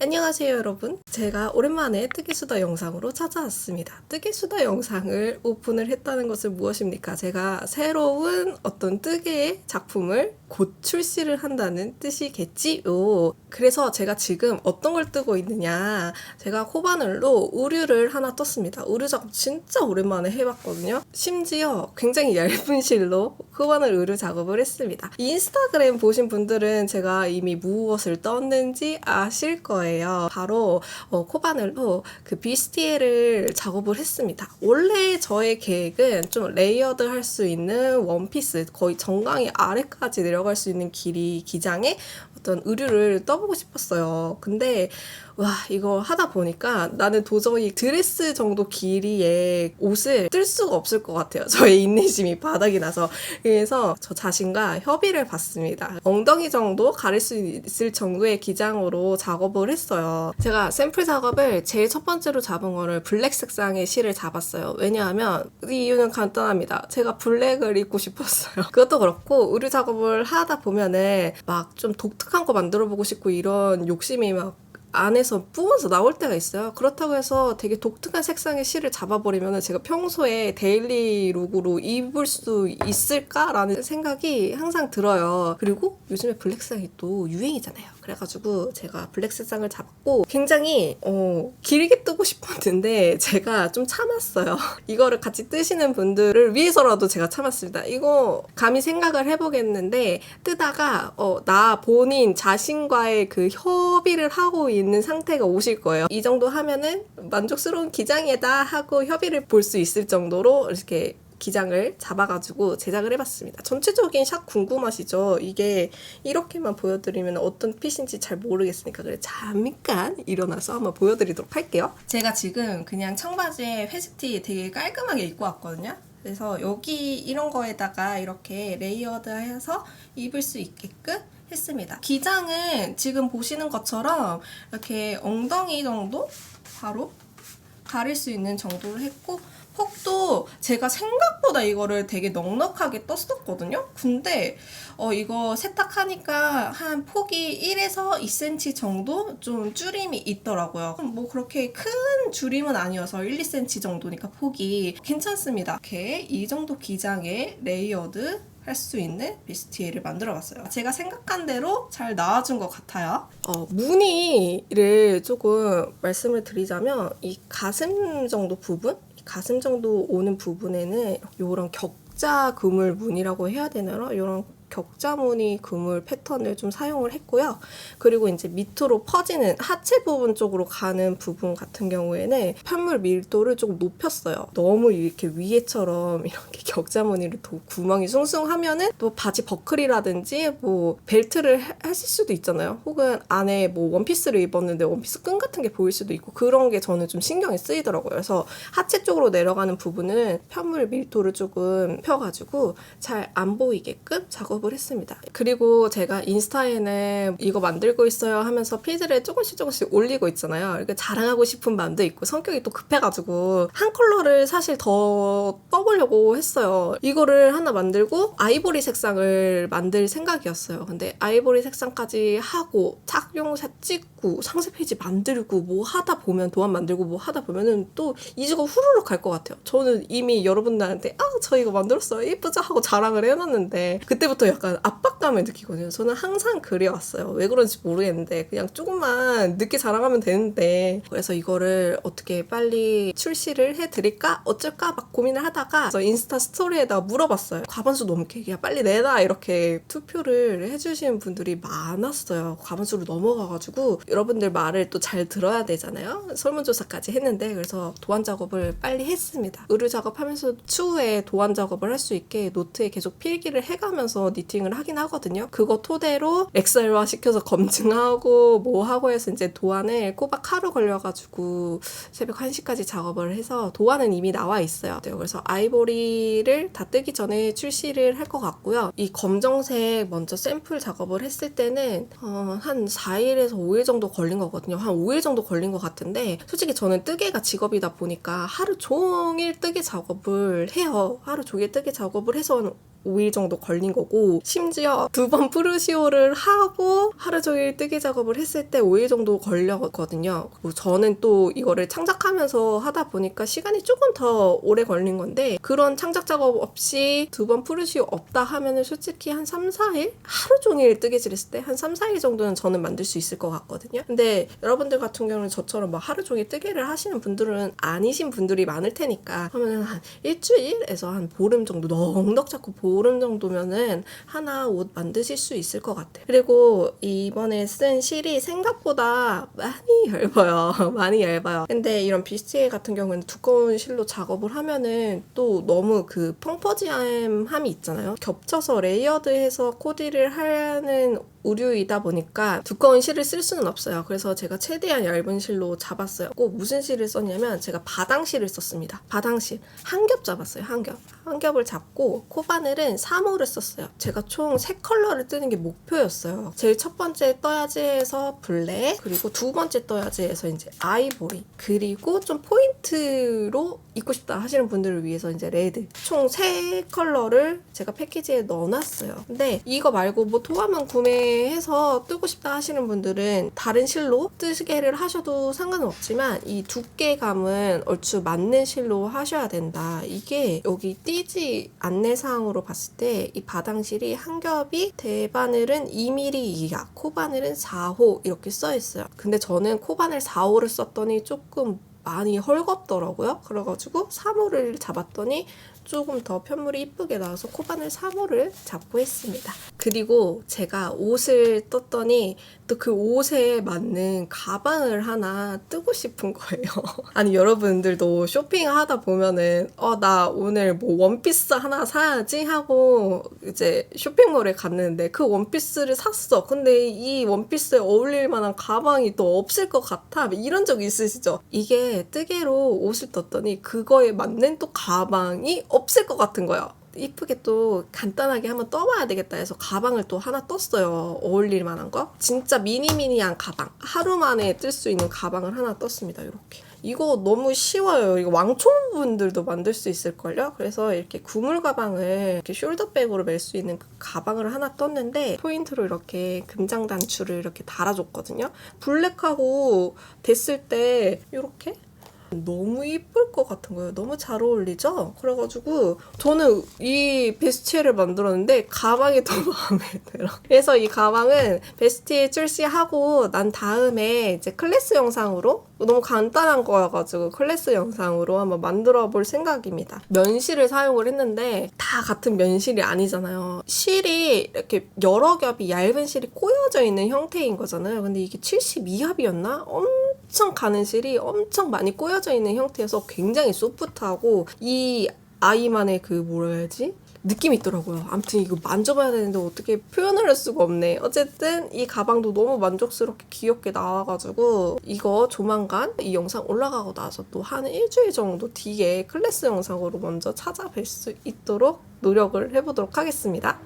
안녕하세요 여러분. 제가 오랜만에 뜨개수다 영상으로 찾아왔습니다. 뜨개수다 영상을 오픈을 했다는 것은 무엇입니까? 제가 새로운 어떤 뜨개의 작품을 곧 출시를 한다는 뜻이겠지요. 그래서 제가 지금 어떤 걸 뜨고 있느냐, 제가 코바늘로 우류를 하나 떴습니다. 우류 작업 진짜 오랜만에 해봤거든요. 심지어 굉장히 얇은 실로 코바늘 우류 작업을 했습니다. 인스타그램 보신 분들은 제가 이미 무엇을 떴는지 아실 거예요. 바로 코바늘로 그 비스티에를 작업을 했습니다. 원래 저의 계획은 좀 레이어드 할 수 있는 원피스, 거의 정강이 아래까지 내려갈 수 있는 길이 기장에 어떤 의류를 떠보고 싶었어요. 근데 와, 이거 하다 보니까 나는 도저히 드레스 정도 길이의 옷을 뜰 수가 없을 것 같아요. 저의 인내심이 바닥이 나서. 그래서 저 자신과 협의를 봤습니다. 엉덩이 정도 가릴 수 있을 정도의 기장으로 작업을 했어요. 제가 샘플 작업을 제일 첫 번째로 잡은 거를 블랙 색상의 실을 잡았어요. 왜냐하면 이 이유는 간단합니다. 제가 블랙을 입고 싶었어요. 그것도 그렇고 의류 작업을 하다 보면은 막 좀 독특한 거 만들어 보고 싶고 이런 욕심이 막 안에서 뿜어서 나올 때가 있어요. 그렇다고 해서 되게 독특한 색상의 실을 잡아버리면 제가 평소에 데일리 룩으로 입을 수 있을까라는 생각이 항상 들어요. 그리고 요즘에 블랙색이 또 유행이잖아요. 그래가지고 제가 블랙 색상을 잡고 굉장히 길게 뜨고 싶었는데 제가 좀 참았어요. 이거를 같이 뜨시는 분들을 위해서라도 제가 참았습니다. 이거 감히 생각을 해보겠는데 뜨다가 나 본인 자신과의 그 협의를 하고 있는 상태가 오실 거예요. 이 정도 하면은 만족스러운 기장이다 하고 협의를 볼 수 있을 정도로 이렇게 기장을 잡아가지고 제작을 해봤습니다. 전체적인 샷 궁금하시죠? 이게 이렇게만 보여드리면 어떤 핏인지 잘 모르겠으니까 그래 잠깐 일어나서 한번 보여드리도록 할게요. 제가 지금 그냥 청바지에 회색티 되게 깔끔하게 입고 왔거든요. 그래서 여기 이런 거에다가 이렇게 레이어드해서 입을 수 있게끔 했습니다. 기장은 지금 보시는 것처럼 이렇게 엉덩이 정도 바로 가릴 수 있는 정도로 했고, 폭도 제가 생각보다 이거를 되게 넉넉하게 떴었거든요. 근데 이거 세탁하니까 한 폭이 1에서 2cm 정도 좀 줄임이 있더라고요. 뭐 그렇게 큰 줄임은 아니어서 1, 2cm 정도니까 폭이 괜찮습니다. 이렇게 이 정도 기장의 레이어드 할 수 있는 비스티에를 만들어봤어요. 제가 생각한 대로 잘 나와준 것 같아요. 무늬를 조금 말씀을 드리자면 이 가슴 정도 부분? 가슴 정도 오는 부분에는 이런 격자 그물 무늬라고 해야 되나요? 이런 격자 무늬 그물 패턴을 좀 사용을 했고요. 그리고 이제 밑으로 퍼지는 하체 부분 쪽으로 가는 부분 같은 경우에는 편물 밀도를 조금 높였어요. 너무 이렇게 위에처럼 이렇게 격자 무늬를 구멍이 숭숭하면은 또 바지 버클이라든지 뭐 벨트를 하실 수도 있잖아요. 혹은 안에 뭐 원피스를 입었는데 원피스 끈 같은 게 보일 수도 있고 그런 게 저는 좀 신경이 쓰이더라고요. 그래서 하체 쪽으로 내려가는 부분은 편물 밀도를 조금 펴가지고 잘 안 보이게끔 작업을 했습니다. 그리고 제가 인스타에는 이거 만들고 있어요 하면서 피드를 조금씩 올리고 있잖아요. 이렇게 자랑하고 싶은 마음도 있고 성격이 또 급해가지고 한 컬러를 사실 더 떠보려고 했어요. 이거를 하나 만들고 아이보리 색상을 만들 생각이었어요. 근데 아이보리 색상까지 하고 착용샷 찍고 상세 페이지 만들고 뭐 하다 보면 도안 만들고 뭐 하다 보면은 또 2주가 후루룩 갈 것 같아요. 저는 이미 여러분들한테 저 이거 만들었어요 예쁘죠 하고 자랑을 해놨는데 그때부터 약간 압박감을 느끼거든요. 저는 항상 그래왔어요. 왜 그런지 모르겠는데 그냥 조금만 늦게 자랑하면 되는데, 그래서 이거를 어떻게 빨리 출시를 해드릴까 어쩔까 막 고민을 하다가 인스타 스토리에다 물어봤어요. 과반수 넘게 그냥 빨리 내놔 이렇게 투표를 해주시는 분들이 많았어요. 과반수로 넘어가가지고 여러분들 말을 또 잘 들어야 되잖아요. 설문조사까지 했는데 그래서 도안 작업을 빨리 했습니다. 의류 작업하면서 추후에 도안 작업을 할 수 있게 노트에 계속 필기를 해가면서 니팅을 하긴 하거든요. 그거 토대로 엑셀화 시켜서 검증하고 뭐 하고 해서 이제 도안을 꼬박 하루 걸려가지고 새벽 1시까지 작업을 해서 도안은 이미 나와 있어요. 그래서 아이보리를 다 뜨기 전에 출시를 할 것 같고요. 이 검정색 먼저 샘플 작업을 했을 때는 한 4일에서 5일 정도 걸린 거거든요. 한 5일 정도 걸린 것 같은데 솔직히 저는 뜨개가 직업이다 보니까 하루 종일 뜨개 작업을 해요. 하루 종일 뜨개 작업을 해서 5일 정도 걸린 거고, 심지어 2번 프루시오를 하고 하루 종일 뜨개 작업을 했을 때 5일 정도 걸렸거든요. 그리고 저는 또 이거를 창작하면서 하다 보니까 시간이 조금 더 오래 걸린 건데, 그런 창작 작업 없이 2번 프루시오 없다 하면은 솔직히 한 3, 4일? 하루 종일 뜨개질 했을 때 한 3, 4일 정도는 저는 만들 수 있을 것 같거든요. 근데 여러분들 같은 경우는 저처럼 막 하루 종일 뜨개를 하시는 분들은 아니신 분들이 많을 테니까, 하면은 한 일주일에서 한 보름 정도, 넉넉 잡고 보름 정도면은 하나 옷 만드실 수 있을 것 같아요. 그리고 이번에 쓴 실이 생각보다 많이 얇아요. 많이 얇아요. 근데 이런 비스티에 같은 경우는 두꺼운 실로 작업을 하면은 또 너무 그 펑퍼짐함이 있잖아요. 겹쳐서 레이어드해서 코디를 하는 우류이다 보니까 두꺼운 실을 쓸 수는 없어요. 그래서 제가 최대한 얇은 실로 잡았어요. 꼭 무슨 실을 썼냐면 제가 바당실을 썼습니다. 바당실 한 겹 잡았어요. 한 겹을 잡고 코바늘은 3호를 썼어요. 제가 총 3컬러를 뜨는 게 목표였어요. 제일 첫 번째 떠야지 해서 블랙, 그리고 두 번째 떠야지 해서 이제 아이보리, 그리고 좀 포인트로 입고 싶다 하시는 분들을 위해서 이제 레드, 총 3컬러를 제가 패키지에 넣어놨어요. 근데 이거 말고 뭐 도화만 구매해서 뜨고 싶다 하시는 분들은 다른 실로 뜨개를 하셔도 상관은 없지만 이 두께감은 얼추 맞는 실로 하셔야 된다. 이게 여기 띠지 안내사항으로 봤을 때 이 바당실이 한 겹이 대바늘은 2mm 이하, 코바늘은 4호 이렇게 써있어요. 근데 저는 코바늘 4호를 썼더니 조금 많이 헐겁더라고요. 그래가지고 3호를 잡았더니 조금 더 편물이 이쁘게 나와서 코바늘 3호를 잡고 했습니다. 그리고 제가 옷을 떴더니 또 그 옷에 맞는 가방을 하나 뜨고 싶은 거예요. 아니 여러분들도 쇼핑하다 보면은 나 오늘 뭐 원피스 하나 사야지 하고 이제 쇼핑몰에 갔는데 그 원피스를 샀어. 근데 이 원피스에 어울릴 만한 가방이 또 없을 것 같아. 이런 적 있으시죠? 이게 뜨개로 옷을 떴더니 그거에 맞는 또 가방이 없을 것 같은 거예요. 이쁘게 또 간단하게 한번 떠봐야 되겠다 해서 가방을 또 하나 떴어요. 어울릴 만한 거. 진짜 미니미니한 가방. 하루 만에 뜰 수 있는 가방을 하나 떴습니다. 이렇게. 이거 너무 쉬워요. 이거 왕초보분들도 만들 수 있을걸요? 그래서 이렇게 구물 가방을 이렇게 숄더백으로 멜 수 있는 그 가방을 하나 떴는데 포인트로 이렇게 금장 단추를 이렇게 달아줬거든요. 블랙하고 됐을 때 이렇게 너무 이쁠 것 같은 거예요. 너무 잘 어울리죠? 그래가지고 저는 이 베스티를 만들었는데 가방이 더 마음에 들어. 그래서 이 가방은 베스티 출시하고 난 다음에 이제 클래스 영상으로, 너무 간단한 거여가지고 클래스 영상으로 한번 만들어 볼 생각입니다. 면실을 사용을 했는데 다 같은 면실이 아니잖아요. 실이 이렇게 여러 겹이 얇은 실이 꼬여져 있는 형태인 거잖아요. 근데 이게 72합이었나? 엄청 가는 실이 엄청 많이 꼬여져 있는 형태여서 굉장히 소프트하고 이 아이만의 그 뭐라 해야지? 느낌이 있더라고요. 아무튼 이거 만져봐야 되는데 어떻게 표현을 할 수가 없네. 어쨌든 이 가방도 너무 만족스럽게 귀엽게 나와가지고 이거 조만간 이 영상 올라가고 나서 또 한 일주일 정도 뒤에 클래스 영상으로 먼저 찾아뵐 수 있도록 노력을 해보도록 하겠습니다.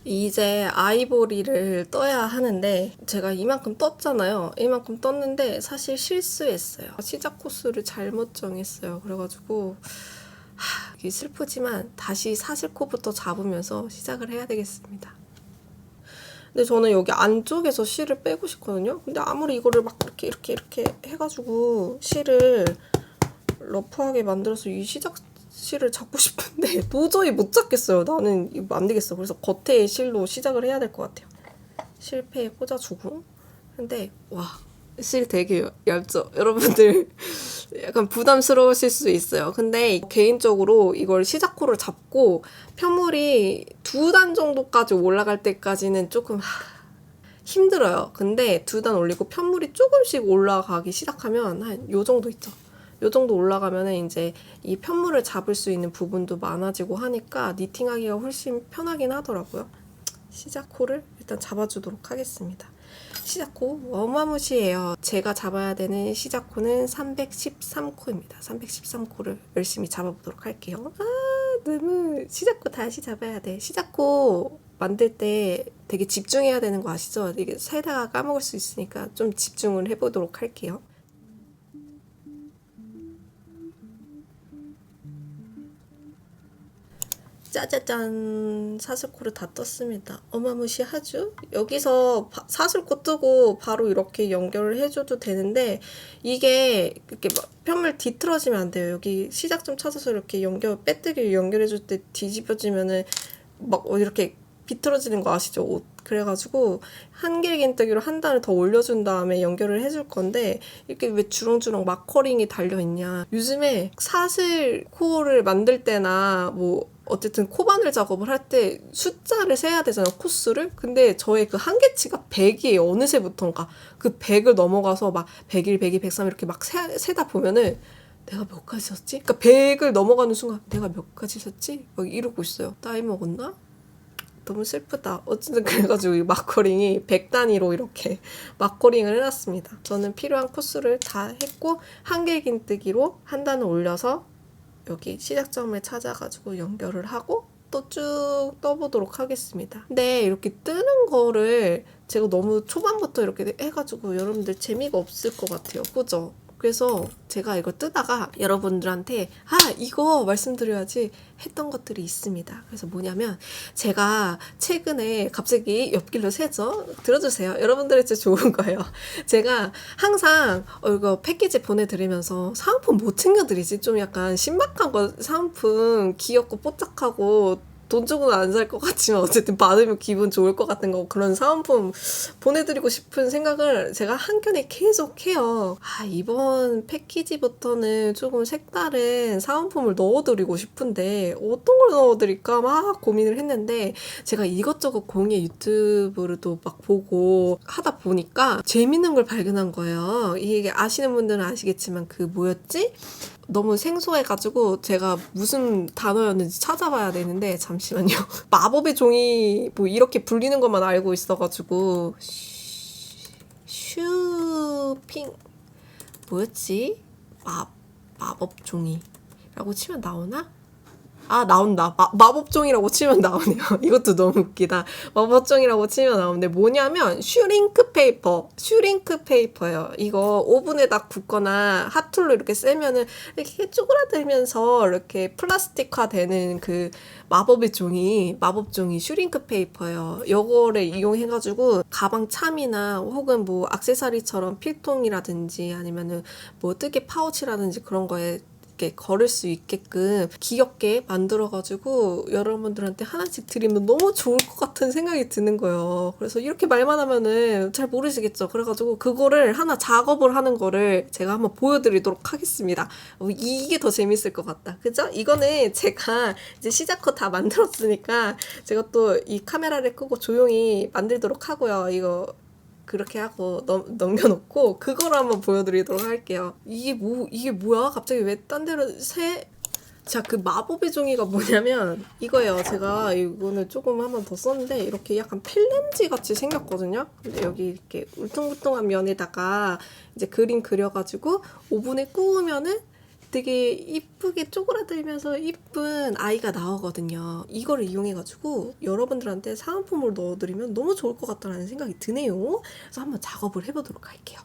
이제 아이보리를 떠야 하는데 제가 이만큼 떴잖아요. 이만큼 떴는데 사실 실수했어요. 시작 코스를 잘못 정했어요. 그래가지고 이게 슬프지만 다시 사슬코부터 잡으면서 시작을 해야 되겠습니다. 근데 저는 여기 안쪽에서 실을 빼고 싶거든요. 근데 아무리 이거를 막 이렇게 해가지고 실을 러프하게 만들어서 이 시작 실을 잡고 싶은데 도저히 못 잡겠어요. 나는 이거 안 되겠어. 그래서 겉에 실로 시작을 해야 될 것 같아요. 실패에 꽂아주고. 근데 와, 실 되게 얇죠? 여러분들 약간 부담스러우실 수 있어요. 근데 개인적으로 이걸 시작코를 잡고 편물이 2단 정도까지 올라갈 때까지는 조금 힘들어요. 근데 2단 올리고 편물이 조금씩 올라가기 시작하면 한 요 정도 있죠. 요 정도 올라가면은 이제 이 편물을 잡을 수 있는 부분도 많아지고 하니까 니팅하기가 훨씬 편하긴 하더라고요. 시작코를 일단 잡아주도록 하겠습니다. 시작코 어마무시해요. 제가 잡아야 되는 시작코는 313코입니다. 313코를 열심히 잡아보도록 할게요. 너무 시작코 다시 잡아야 돼. 시작코 만들 때 되게 집중해야 되는 거 아시죠? 이게 살다가 까먹을 수 있으니까 좀 집중을 해보도록 할게요. 짜자잔, 사슬코를 다 떴습니다. 어마무시하죠? 여기서 사슬코 뜨고 바로 이렇게 연결을 해줘도 되는데 이게 이렇게 막 편물 뒤틀어지면 안 돼요. 여기 시작점 찾아서 이렇게 빼뜨기 연결해줄 때 뒤집어지면은 막 이렇게 비틀어지는 거 아시죠? 옷. 그래가지고 한길긴뜨기로 한 단을 더 올려준 다음에 연결을 해줄 건데 이렇게 왜 주렁주렁 마커링이 달려있냐. 요즘에 사슬 코를 만들 때나 뭐 어쨌든 코바늘 작업을 할 때 숫자를 세야 되잖아, 코수를. 근데 저의 그 한계치가 100이에요. 어느새부턴가. 그 100을 넘어가서 막 101, 102, 103 이렇게 막 세다 보면은 내가 몇 가지 샀지? 그러니까 100을 넘어가는 순간 내가 몇 가지 샀지? 막 이러고 있어요. 나이 먹었나? 너무 슬프다. 어쨌든 그래가지고 이 마커링이 100단위로 이렇게 마커링을 해놨습니다. 저는 필요한 코스를 다 했고 한길긴뜨기로 한 단을 올려서 여기 시작점을 찾아가지고 연결을 하고 또 쭉 떠보도록 하겠습니다. 근데 이렇게 뜨는 거를 제가 너무 초반부터 이렇게 해가지고 여러분들 재미가 없을 것 같아요. 그죠? 그래서 제가 이거 뜨다가 여러분들한테 이거 말씀드려야지 했던 것들이 있습니다. 그래서 뭐냐면 제가 최근에 갑자기 옆길로 새죠. 들어주세요. 여러분들이 진짜 좋은 거예요. 제가 항상 이거 패키지 보내드리면서 사은품 못 챙겨드리지? 좀 약간 신박한 거 사은품 귀엽고 뽀짝하고 돈 주고는 안 살 것 같지만 어쨌든 받으면 기분 좋을 것 같은 거 그런 사은품 보내드리고 싶은 생각을 제가 한켠에 계속 해요. 이번 패키지부터는 조금 색다른 사은품을 넣어드리고 싶은데 어떤 걸 넣어드릴까 막 고민을 했는데 제가 이것저것 공예 유튜브를 또 막 보고 하다 보니까 재밌는 걸 발견한 거예요. 이게 아시는 분들은 아시겠지만 그 뭐였지? 너무 생소해가지고 제가 무슨 단어였는지 찾아봐야 되는데 잠시만요. 마법의 종이 뭐 이렇게 불리는 것만 알고 있어가지고 슈핑 뭐였지? 마법 종이라고 치면 나오나? 나온다. 마법종이라고 치면 나오네요. 이것도 너무 웃기다. 마법종이라고 치면 나오는데 뭐냐면 슈링크 페이퍼예요. 이거 오븐에다 굽거나 핫툴로 이렇게 쐬면은 이렇게 쪼그라들면서 이렇게 플라스틱화 되는 그 마법종이 슈링크 페이퍼예요. 요거를 이용해가지고 가방 참이나 혹은 뭐 액세서리처럼 필통이라든지 아니면은 뭐 뜨개 파우치라든지 그런 거에 이렇게 걸을 수 있게끔 귀엽게 만들어가지고 여러분들한테 하나씩 드리면 너무 좋을 것 같은 생각이 드는 거예요. 그래서 이렇게 말만 하면은 잘 모르시겠죠. 그래가지고 그거를 하나 작업을 하는 거를 제가 한번 보여드리도록 하겠습니다. 이게 더 재밌을 것 같다. 그죠? 이거는 제가 이제 시작컷 다 만들었으니까 제가 또 이 카메라를 끄고 조용히 만들도록 하고요. 이거 그렇게 하고 넘겨놓고 그걸 한번 보여드리도록 할게요. 이게 뭐야? 갑자기 왜 딴 데로 자, 그 마법의 종이가 뭐냐면 이거예요. 제가 이거는 조금 한번 더 썼는데 이렇게 약간 필름지 같이 생겼거든요. 근데 여기 이렇게 울퉁불퉁한 면에다가 이제 그림 그려가지고 오븐에 구우면은 되게 이쁘게 쪼그라들면서 이쁜 아이가 나오거든요. 이거를 이용해가지고 여러분들한테 사은품을 넣어드리면 너무 좋을 것 같다는 생각이 드네요. 그래서 한번 작업을 해보도록 할게요.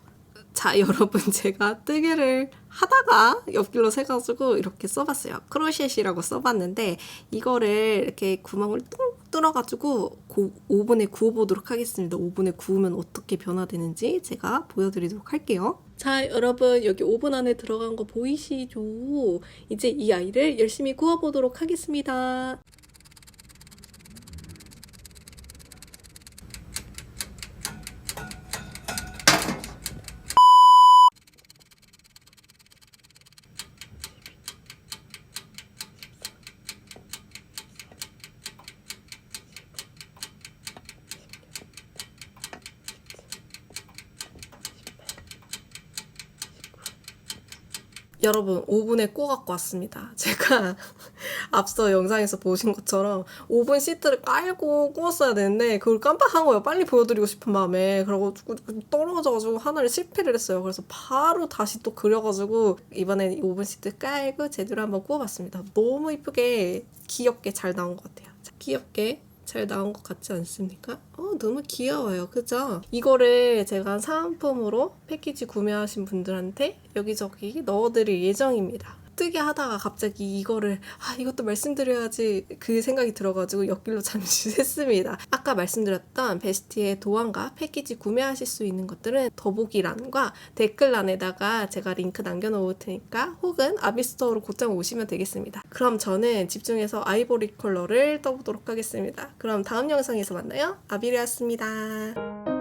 자, 여러분 제가 뜨개를 하다가 옆길로 새가지고 이렇게 써봤어요. 크로셋이라고 써봤는데 이거를 이렇게 구멍을 뚱 뚫어가지고 오븐에 구워보도록 하겠습니다. 오븐에 구우면 어떻게 변화되는지 제가 보여드리도록 할게요. 자, 여러분 여기 오븐 안에 들어간 거 보이시죠? 이제 이 아이를 열심히 구워보도록 하겠습니다. 여러분 오븐에 구워 갖고 왔습니다. 제가 앞서 영상에서 보신 것처럼 오븐 시트를 깔고 구웠어야 되는데 그걸 깜빡한 거예요. 빨리 보여드리고 싶은 마음에. 그러고 떨어져가지고 하나를 실패를 했어요. 그래서 바로 다시 또 그려가지고 이번엔 오븐 시트 깔고 제대로 한번 구워봤습니다. 너무 이쁘게 귀엽게 잘 나온 것 같아요. 자, 귀엽게 잘 나온 것 같지 않습니까? 너무 귀여워요. 그죠? 이거를 제가 사은품으로 패키지 구매하신 분들한테 여기저기 넣어드릴 예정입니다. 뜨게 하다가 갑자기 이것도 말씀드려야지 그 생각이 들어가지고 옆길로 잠시 했습니다. 아까 말씀드렸던 베스티의 도안과 패키지 구매하실 수 있는 것들은 더보기란과 댓글란에다가 제가 링크 남겨놓을 테니까 혹은 아비스토어로 곧장 오시면 되겠습니다. 그럼 저는 집중해서 아이보리 컬러를 떠보도록 하겠습니다. 그럼 다음 영상에서 만나요. 아비리였습니다.